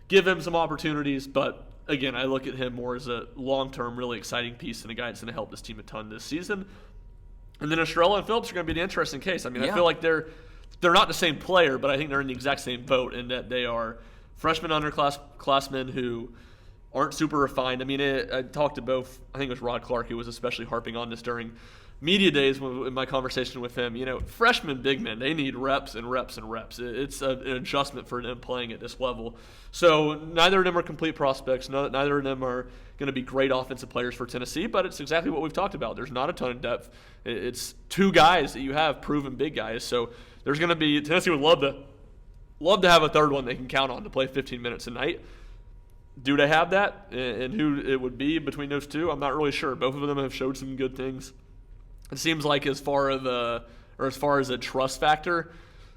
give him some opportunities. But again, I look at him more as a long-term, really exciting piece and a guy that's going to help this team a ton this season. And then Estrella and Phillips are going to be the interesting case. I mean, I feel like they're not the same player, but I think they're in the exact same boat in that they are freshmen underclassmen who aren't super refined. I mean, I talked to both. I think it was Rod Clark who was especially harping on this during media days in my conversation with him. You know, freshmen big men, they need reps and reps and reps. It's an adjustment for them playing at this level. So neither of them are complete prospects. Neither of them are going to be great offensive players for Tennessee, but it's exactly what we've talked about. There's not a ton of depth. It's 2 guys that you have, proven big guys. So there's going to be – Tennessee would love to have a third one they can count on to play 15 minutes a night. Do they have that? And who it would be between those two, I'm not really sure. Both of them have showed some good things. It seems like as far as a trust factor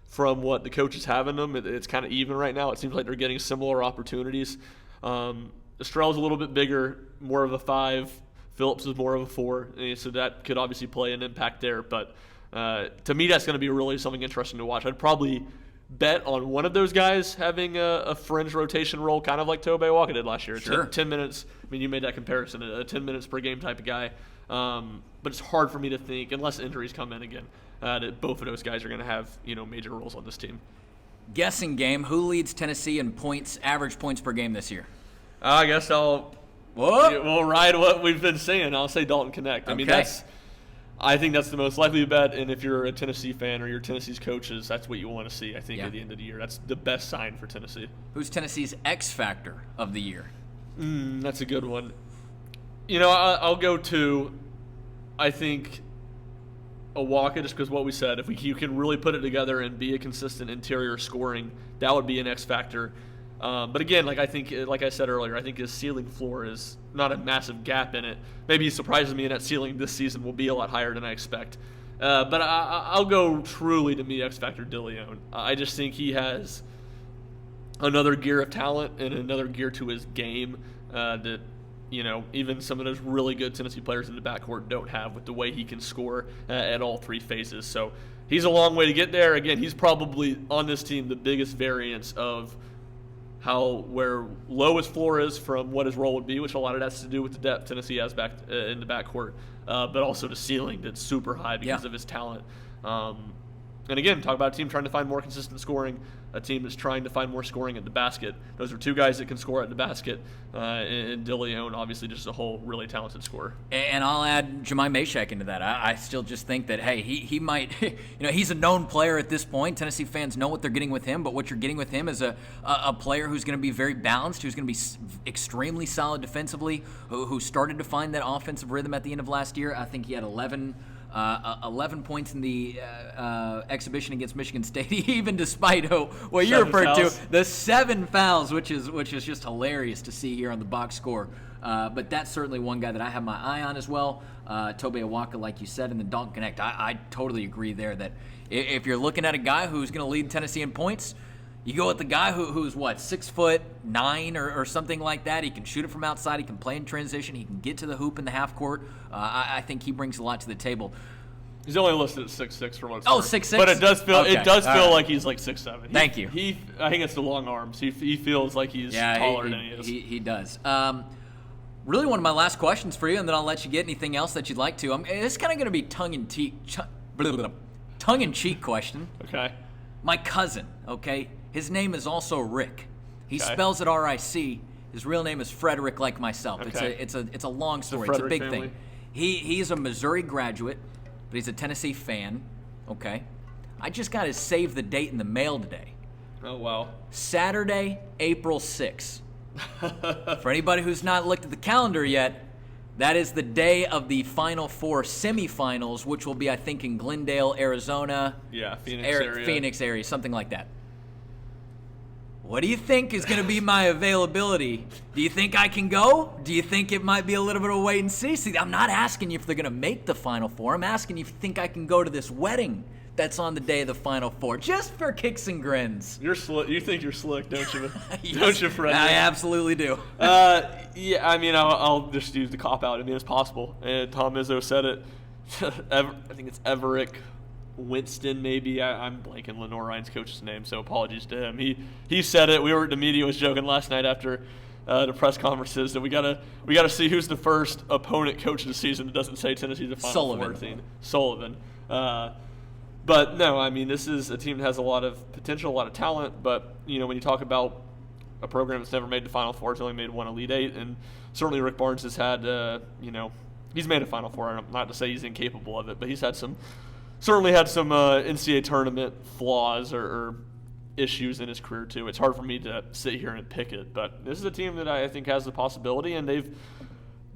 from what the coaches have in them, it's kind of even right now. It seems like they're getting similar opportunities. Estrella's a little bit bigger, more of a 5. Phillips is more of a 4, so that could obviously play an impact there. But to me, that's going to be really something interesting to watch. I'd probably bet on one of those guys having a fringe rotation role, kind of like Tobe Awaka did last year. Sure. 10 minutes. I mean, you made that comparison, a 10 minutes per game type of guy. But it's hard for me to think, unless injuries come in again, that both of those guys are going to have major roles on this team. Guessing game: who leads Tennessee in average points per game this year? I guess we'll ride what we've been saying. I'll say Dalton Connect. I mean, I think that's the most likely bet, and if you're a Tennessee fan or you're Tennessee's coaches, that's what you want to see, I think, at the end of the year. That's the best sign for Tennessee. Who's Tennessee's X factor of the year? That's a good one. I'll go to, I think, Awaka, just because what we said. If you can really put it together and be a consistent interior scoring, that would be an X factor. But again, like I said earlier, I think his ceiling floor is not a massive gap in it. Maybe he surprises me, and that ceiling this season will be a lot higher than I expect. But I'll go truly, to me, X factor DeLeon. I just think he has another gear of talent and another gear to his game that even some of those really good Tennessee players in the backcourt don't have, with the way he can score at all 3 phases. So he's a long way to get there. Again, he's probably on this team the biggest variance of where low his floor is from what his role would be, which a lot of that has to do with the depth Tennessee has back in the backcourt, but also the ceiling that's super high because of his talent. And again, talk about a team trying to find more consistent scoring, a team that's trying to find more scoring at the basket. Those are 2 guys that can score at the basket, and DeLeon, obviously, just a whole really talented scorer. And I'll add Jemai Mashak into that. I still just think that, hey, he might, he's a known player at this point. Tennessee fans know what they're getting with him, but what you're getting with him is a player who's going to be very balanced, who's going to be extremely solid defensively, who started to find that offensive rhythm at the end of last year. I think he had 11 points in the exhibition against Michigan State, even despite what you referred to, the 7 fouls, which is just hilarious to see here on the box score. But that's certainly one guy that I have my eye on as well. Tobe Awaka, like you said, and then Dalton Connect. I totally agree there that if you're looking at a guy who's going to lead Tennessee in points, You go with the guy who's what, 6'9" or something like that. He can shoot it from outside. He can play in transition. He can get to the hoop in the half court. I think he brings a lot to the table. He's only listed at 6'6" for most. Oh, 6'6", but it does feel Okay. like he's like 6'7". Thank you. I think it's the long arms. He feels like he's taller than he is. He does. Really, one of my last questions for you, and then I'll let you get anything else that you'd like to. It's kind of going to be tongue-in-cheek question. Okay. My cousin, okay? His name is also Rick. He Okay. spells it R-I-C. His real name is Frederick, like myself. Okay. It's a long story. The It's a big Frederick thing. He's a Missouri graduate, but he's a Tennessee fan. Okay. I just got his save the date in the mail today. Oh, wow. Saturday, April 6th. For anybody who's not looked at the calendar yet, that is the day of the Final Four semifinals, which will be, I think, in Glendale, Arizona. Yeah, Phoenix area, something like that. What do you think is going to be my availability? Do you think I can go? Do you think it might be a little bit of a wait and see? See, I'm not asking you if they're going to make the Final Four. I'm asking you if you think I can go to this wedding that's on the day of the Final Four, just for kicks and grins. You're slick. You think you're slick, don't you? Yes, don't you, Fred? I absolutely do. Yeah, I mean, I'll just use the cop-out. I mean, it's possible. And Tom Izzo said it. I think it's Everick Winston, maybe. I'm blanking Lenore Ryan's coach's name, so apologies to him. He said it. The media was joking last night after the press conferences that we gotta see who's the first opponent coach of the season that doesn't say Tennessee's the Final Four team. Sullivan. But no, I mean, this is a team that has a lot of potential, a lot of talent. But when you talk about a program that's never made the Final Four, it's only made one Elite Eight, and certainly Rick Barnes has had, he's made a Final Four. And not to say he's incapable of it, but he's certainly had some NCAA tournament flaws or issues in his career too. It's hard for me to sit here and pick it, but this is a team that I think has the possibility, and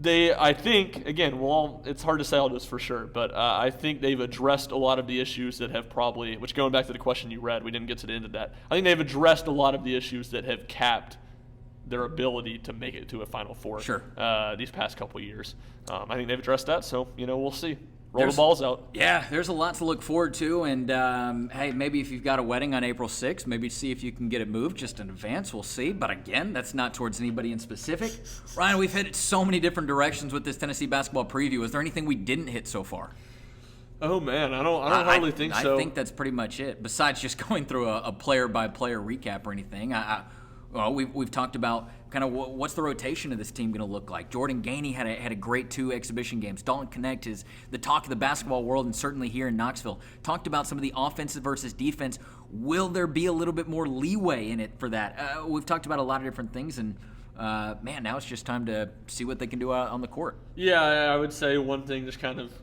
I think, again, well, it's hard to say all this for sure, but I think they've addressed a lot of the issues that have probably, which going back to the question you read, we didn't get to the end of that. I think they've addressed a lot of the issues that have capped their ability to make it to a Final Four these past couple of years. I think they've addressed that, so, we'll see. Roll the balls out. Yeah, there's a lot to look forward to, and hey, maybe if you've got a wedding on April 6th, maybe see if you can get it moved just in advance. We'll see, but again, that's not towards anybody in specific. Ryan, we've hit so many different directions with this Tennessee basketball preview. Is there anything we didn't hit so far? Oh man, I don't hardly think so. I think that's pretty much it. Besides just going through a player-by-player recap or anything, we've talked about kind of what's the rotation of this team going to look like. Jordan Gainey had a great 2 exhibition games. Dalton Connect is the talk of the basketball world, and certainly here in Knoxville. Talked about some of the offensive versus defense. Will there be a little bit more leeway in it for that? We've talked about a lot of different things, and man, now it's just time to see what they can do out on the court. Yeah, I would say one thing, just kind of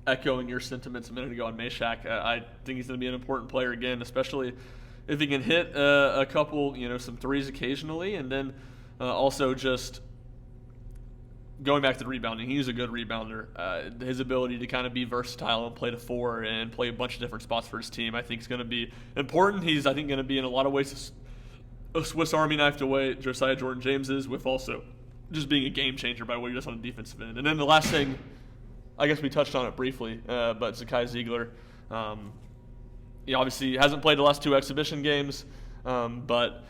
echoing your sentiments a minute ago on Meshack. I think he's going to be an important player again, especially if he can hit a couple, some threes occasionally, and then also just going back to the rebounding. He's a good rebounder. His ability to kind of be versatile and play the 4 and play a bunch of different spots for his team, I think is going to be important. He's, I think, going to be in a lot of ways a Swiss Army knife the way Josiah Jordan-James is, with also just being a game changer by what he does on the defensive end. And then the last thing, I guess we touched on it briefly, but Zakai Ziegler. He obviously hasn't played the last 2 exhibition games, but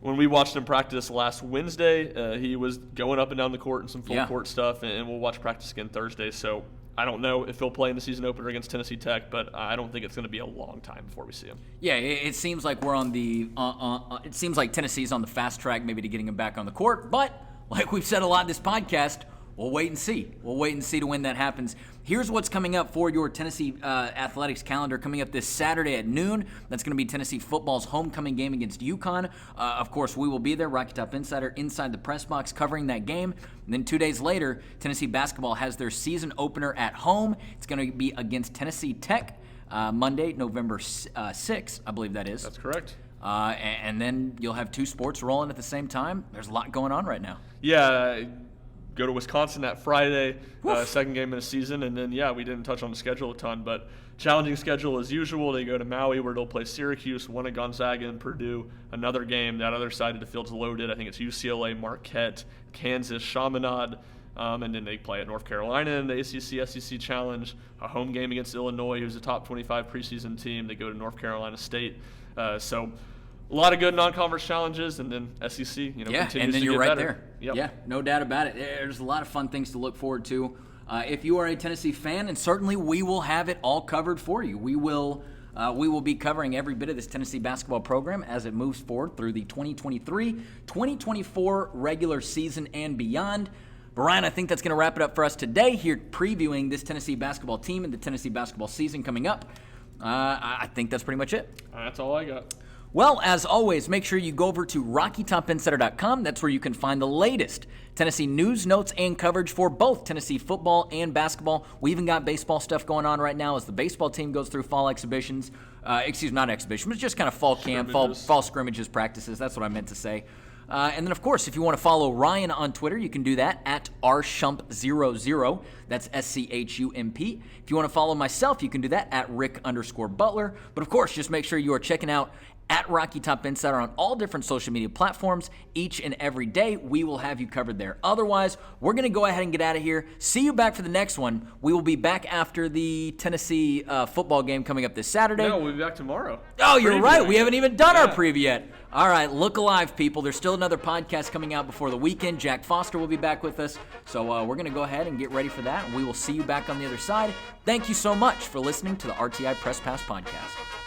when we watched him practice last Wednesday, he was going up and down the court and some full court stuff, and we'll watch practice again Thursday. So I don't know if he'll play in the season opener against Tennessee Tech, but I don't think it's going to be a long time before we see him. Yeah, it seems like we're on the it seems like Tennessee's on the fast track maybe to getting him back on the court, but like we've said a lot in this podcast, we'll wait and see. We'll wait and see to when that happens. Here's what's coming up for your Tennessee athletics calendar. Coming up this Saturday at noon, that's going to be Tennessee football's homecoming game against UConn. Of course, we will be there, Rocky Top Insider, inside the press box covering that game. And then 2 days later, Tennessee basketball has their season opener at home. It's going to be against Tennessee Tech Monday, November 6th, I believe that is. That's correct. And then you'll have 2 sports rolling at the same time. There's a lot going on right now. Yeah, go to Wisconsin that Friday, second game of the season, and then, we didn't touch on the schedule a ton, but challenging schedule as usual. They go to Maui, where they'll play Syracuse, one at Gonzaga and Purdue, another game. That other side of the field's loaded. I think it's UCLA, Marquette, Kansas, Chaminade, and then they play at North Carolina in the ACC-SEC Challenge, a home game against Illinois, who's a top 25 preseason team. They go to North Carolina State. So a lot of good non-conference challenges, and then SEC, yeah, continues and then to you're get right better. there. Yep. Yeah, no doubt about it. There's a lot of fun things to look forward to. If you are a Tennessee fan, and certainly we will have it all covered for you. We will be covering every bit of this Tennessee basketball program as it moves forward through the 2023-2024 regular season and beyond. But Ryan, I think that's going to wrap it up for us today here previewing this Tennessee basketball team and the Tennessee basketball season coming up. I think that's pretty much it. That's all I got. Well, as always, make sure you go over to RockyTopInsider.com. That's where you can find the latest Tennessee news, notes, and coverage for both Tennessee football and basketball. We even got baseball stuff going on right now as the baseball team goes through fall exhibitions. Not exhibition, but just kind of fall camp, fall scrimmages, practices. That's what I meant to say. And then, of course, if you want to follow Ryan on Twitter, you can do that at rshump00. That's SCHUMP. If you want to follow myself, you can do that at Rick_Butler. But, of course, just make sure you are checking out at Rocky Top Insider on all different social media platforms each and every day. We will have you covered there. Otherwise, we're going to go ahead and get out of here. See you back for the next one. We will be back after the Tennessee football game coming up this Saturday. No, we'll be back tomorrow. Oh, you're right. We haven't even done our preview yet. All right, look alive, people. There's still another podcast coming out before the weekend. Jack Foster will be back with us. So we're going to go ahead and get ready for that. And we will see you back on the other side. Thank you so much for listening to the RTI Press Pass Podcast.